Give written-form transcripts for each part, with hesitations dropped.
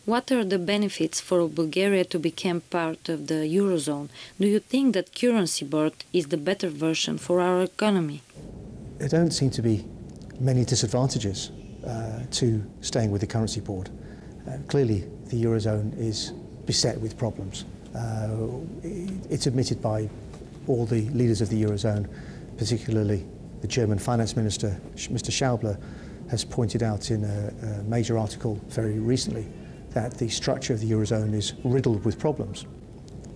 What are the benefits for Bulgaria to become part of the Eurozone? Do you think that currency board is the better version for our economy? There don't seem to be many disadvantages to staying with the currency board. Clearly, the Eurozone is beset with problems. It's admitted by all the leaders of the Eurozone, particularly the German finance minister, Mr. Schäuble, has pointed out in a major article very recently that the structure of the Eurozone is riddled with problems.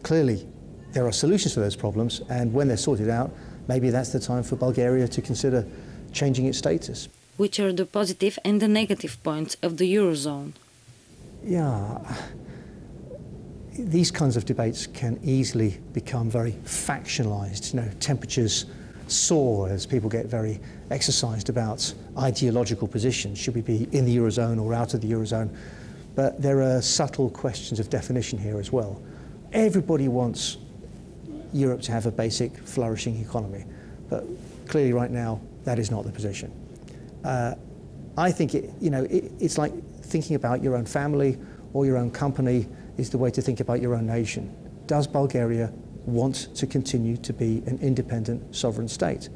Clearly, there are solutions to those problems, and when they're sorted out, maybe that's the time for Bulgaria to consider changing its status. Which are the positive and the negative points of the Eurozone? Yeah, these kinds of debates can easily become very factionalized. You know, temperatures soar as people get very exercised about ideological positions. Should we be in the Eurozone or out of the Eurozone? But there are subtle questions of definition here as well. Everybody wants Europe to have a basic flourishing economy, but clearly right now that is not the position. I think it's like thinking about your own family or your own company is the way to think about your own nation. Does Bulgaria want to continue to be an independent sovereign state?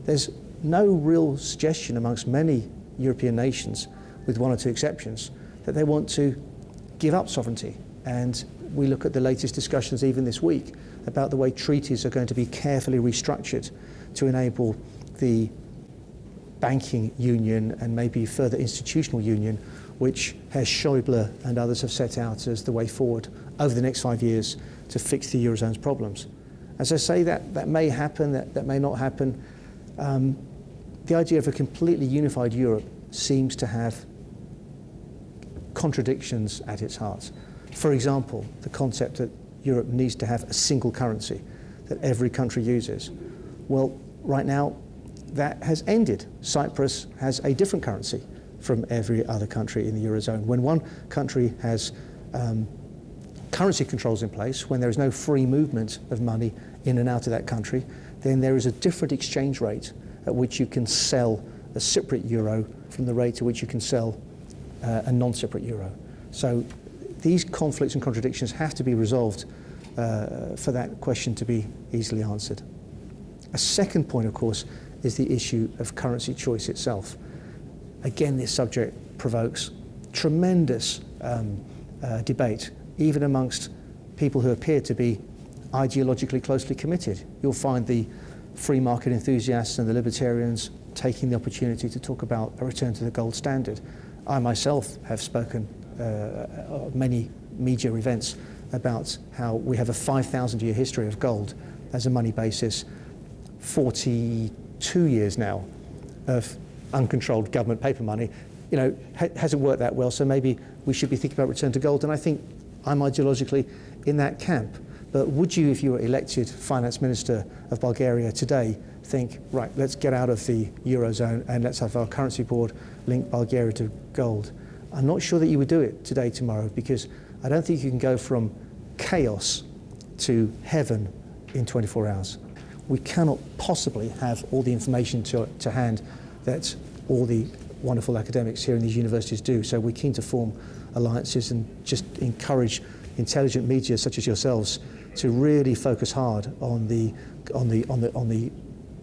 There's no real suggestion amongst many European nations, with one or two exceptions, that they want to give up sovereignty. And we look at the latest discussions even this week about the way treaties are going to be carefully restructured to enable the banking union and maybe further institutional union, which Herr Schäuble and others have set out as the way forward over the next 5 years to fix the Eurozone's problems. As I say, that may happen, that may not happen. The idea of a completely unified Europe seems to have contradictions at its heart. For example, the concept that Europe needs to have a single currency that every country uses. Well, right now, that has ended. Cyprus has a different currency from every other country in the Eurozone. When one country has currency controls in place, when there is no free movement of money in and out of that country, then there is a different exchange rate at which you can sell a Cypriot euro from the rate at which you can sell a non-Cypriot euro. So these conflicts and contradictions have to be resolved for that question to be easily answered. A second point, of course, is the issue of currency choice itself. Again, this subject provokes tremendous debate, even amongst people who appear to be ideologically closely committed. You'll find the free market enthusiasts and the libertarians taking the opportunity to talk about a return to the gold standard. I myself have spoken at many media events about how we have a 5,000-year history of gold as a money basis, 42 years now of uncontrolled government paper money. You know, hasn't worked that well, so maybe we should be thinking about return to gold, and I think I'm ideologically in that camp. But would you, if you were elected finance minister of Bulgaria today, think, right, let's get out of the Eurozone and let's have our currency board link Bulgaria to gold? I'm not sure that you would do it today, tomorrow, because I don't think you can go from chaos to heaven in 24 hours. We cannot possibly have all the information to hand that all the wonderful academics here in these universities do. So we're keen to form alliances and just encourage intelligent media such as yourselves to really focus hard on the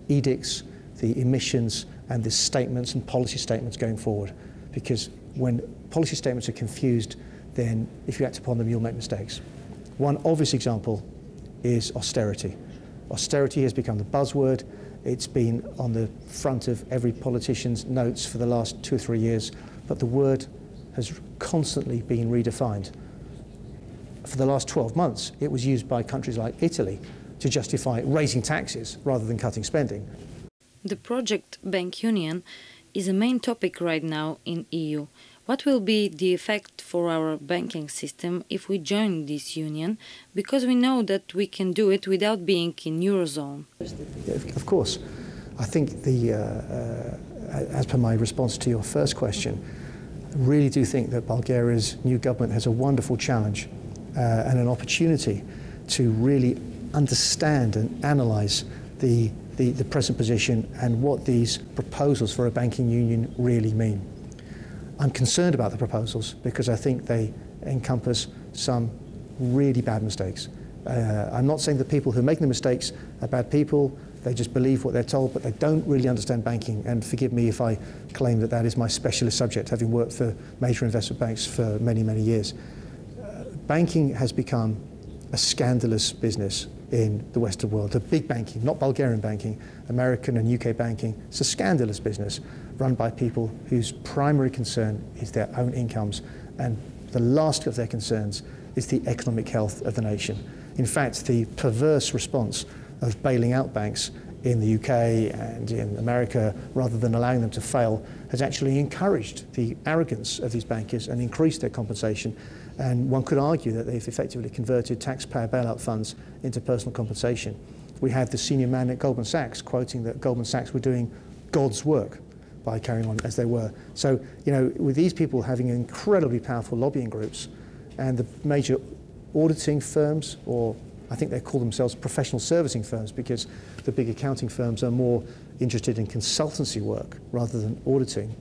edicts, the emissions, and the statements and policy statements going forward. Because when policy statements are confused, then if you act upon them, you'll make mistakes. One obvious example is austerity. Austerity has become the buzzword. It's been on the front of every politician's notes for the last 2 or 3 years, but the word has constantly been redefined. For the last 12 months, it was used by countries like Italy to justify raising taxes rather than cutting spending. The project Bank Union is a main topic right now in EU. What will be the effect for our banking system if we join this union? Because we know that we can do it without being in Eurozone. Yeah, of course. I think as per my response to your first question, I really do think that Bulgaria's new government has a wonderful challenge and an opportunity to really understand and analyse the present position and what these proposals for a banking union really mean. I'm concerned about the proposals because I think they encompass some really bad mistakes. I'm not saying that people who are making the mistakes are bad people. They just believe what they're told, but they don't really understand banking. And forgive me if I claim that that is my specialist subject, having worked for major investment banks for many, many years. Banking has become a scandalous business in the Western world. The big banking, not Bulgarian banking, American and UK banking, it's a scandalous business run by people whose primary concern is their own incomes, and the last of their concerns is the economic health of the nation. In fact, the perverse response of bailing out banks in the UK and in America, rather than allowing them to fail, has actually encouraged the arrogance of these bankers and increased their compensation. And one could argue that they've effectively converted taxpayer bailout funds into personal compensation. We had the senior man at Goldman Sachs quoting that Goldman Sachs were doing God's work by carrying on as they were. So, you know, with these people having incredibly powerful lobbying groups and the major auditing firms, or I think they call themselves professional servicing firms because the big accounting firms are more interested in consultancy work rather than auditing,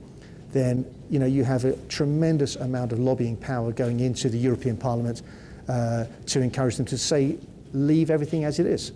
then you know you have a tremendous amount of lobbying power going into the European Parliament to encourage them to say, leave everything as it is.